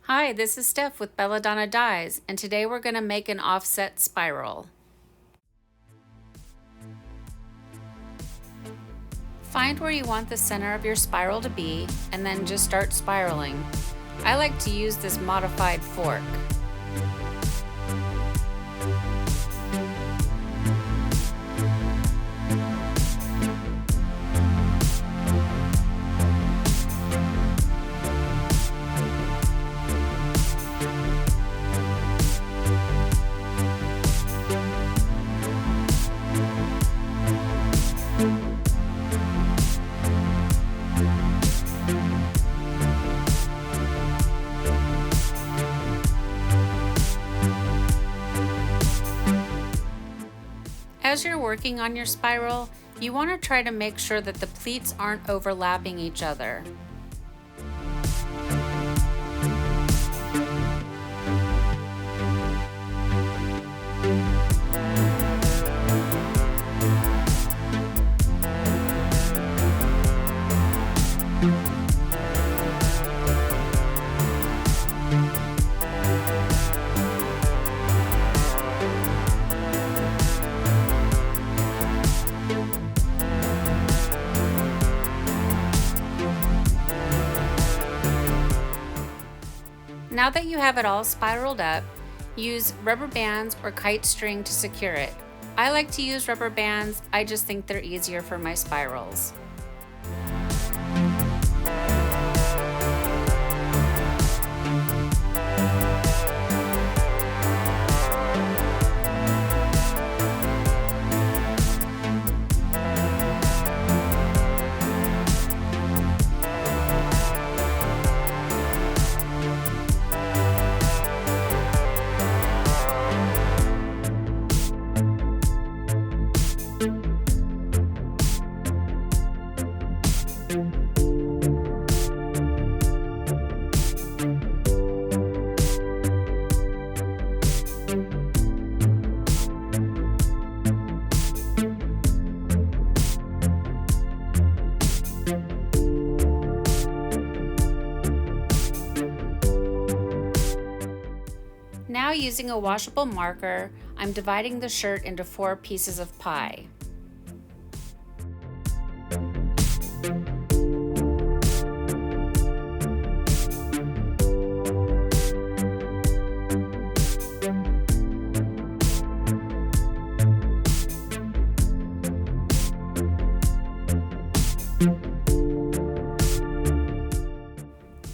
Hi, this is Steph with Belladonna Dyes, and today we're going to make an offset spiral. Find where you want the center of your spiral to be, and then just start spiraling. I like to use this modified fork. As you're working on your spiral, you want to try to make sure that the pleats aren't overlapping each other. Now that you have it all spiraled up, use rubber bands or kite string to secure it. I like to use rubber bands, I just think they're easier for my spirals. Now using a washable marker, I'm dividing the shirt into 4 pieces of pie.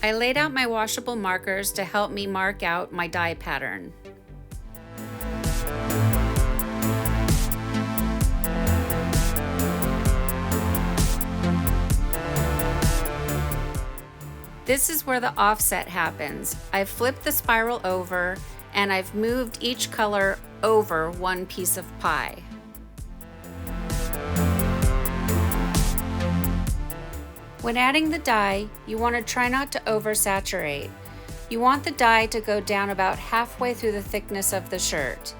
I laid out my washable markers to help me mark out my die pattern. This is where the offset happens. I've flipped the spiral over and I've moved each color over 1 piece of pie. When adding the dye, you want to try not to oversaturate. You want the dye to go down about halfway through the thickness of the shirt.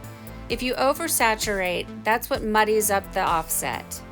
If you oversaturate, that's what muddies up the offset.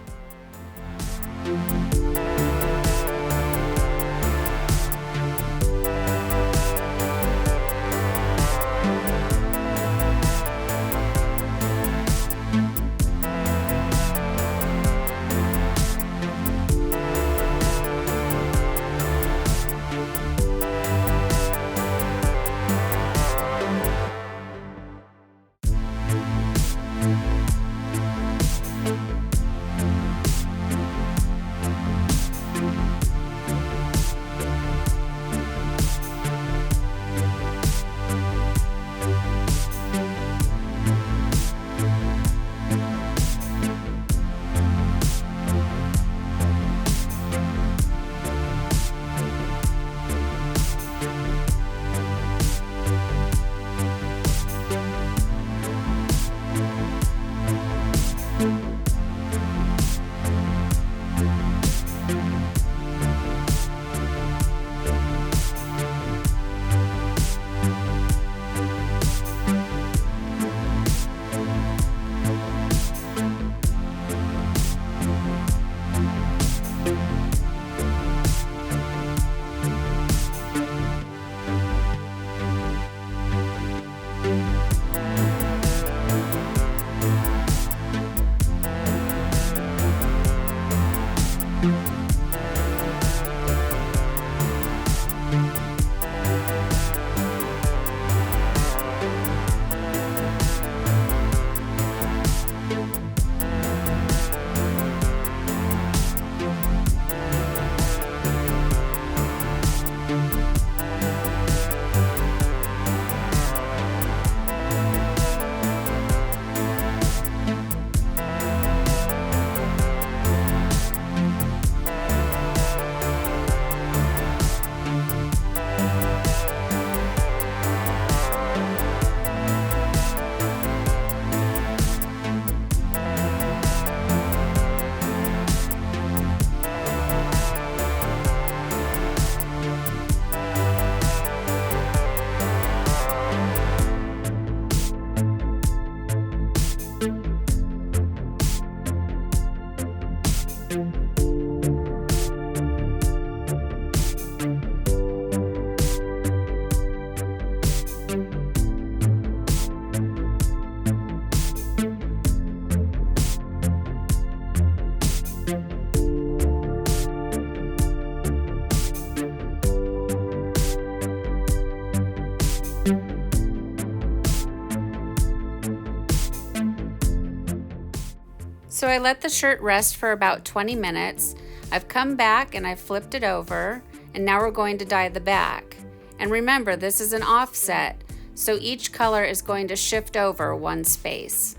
So I let the shirt rest for about 20 minutes. I've come back and I've flipped it over, and now we're going to dye the back. And remember, this is an offset, so each color is going to shift over one space.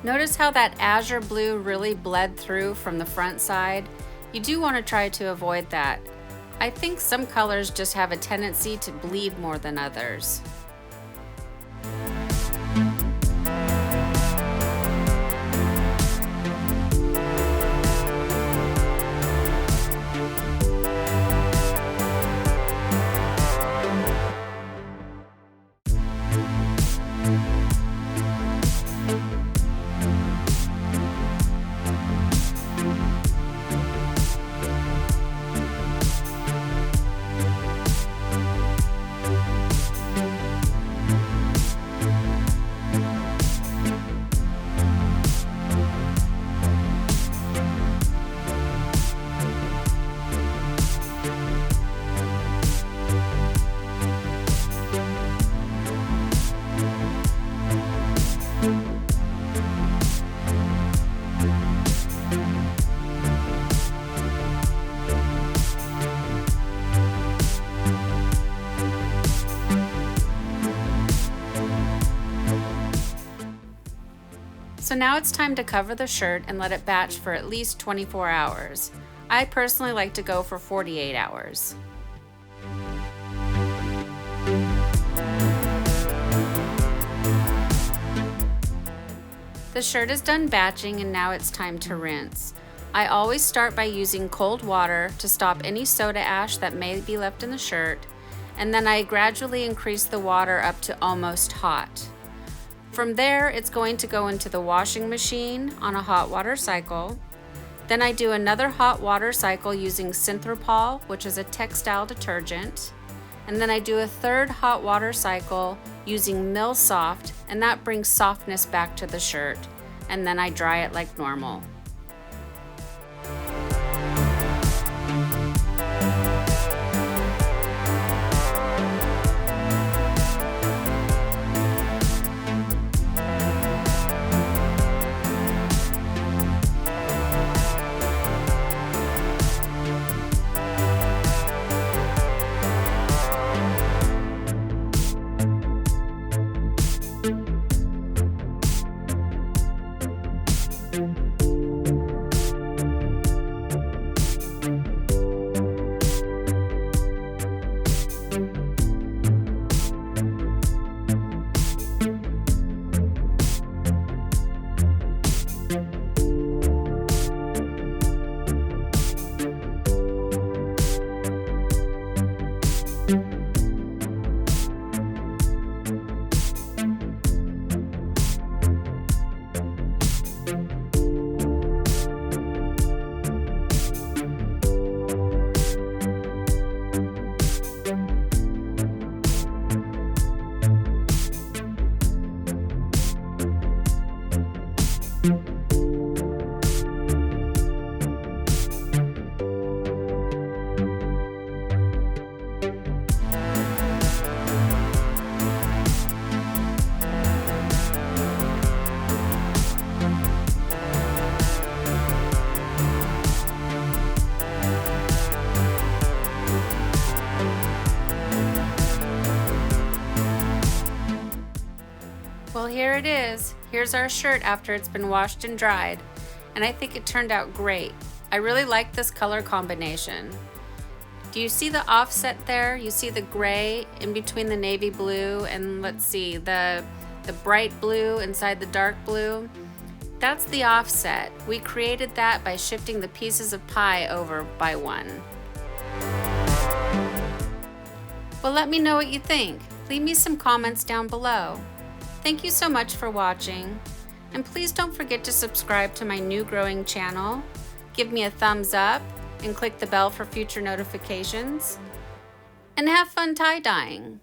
Notice how that azure blue really bled through from the front side? You do want to try to avoid that. I think some colors just have a tendency to bleed more than others. So now it's time to cover the shirt and let it batch for at least 24 hours. I personally like to go for 48 hours. The shirt is done batching and now it's time to rinse. I always start by using cold water to stop any soda ash that may be left in the shirt, and then I gradually increase the water up to almost hot. From there, it's going to go into the washing machine on a hot water cycle. Then I do another hot water cycle using Synthropol, which is a textile detergent. And then I do a third hot water cycle using Milsoft, and that brings softness back to the shirt. And then I dry it like normal. Well, here it is. Here's our shirt after it's been washed and dried, and I think it turned out great. I really like this color combination. Do you see the offset there? You see the gray in between the navy blue and let's see, the bright blue inside the dark blue? That's the offset. We created that by shifting the pieces of pie over by one. Well, let me know what you think. Leave me some comments down below. Thank you so much for watching. And please don't forget to subscribe to my new growing channel. Give me a thumbs up and click the bell for future notifications. And have fun tie-dyeing.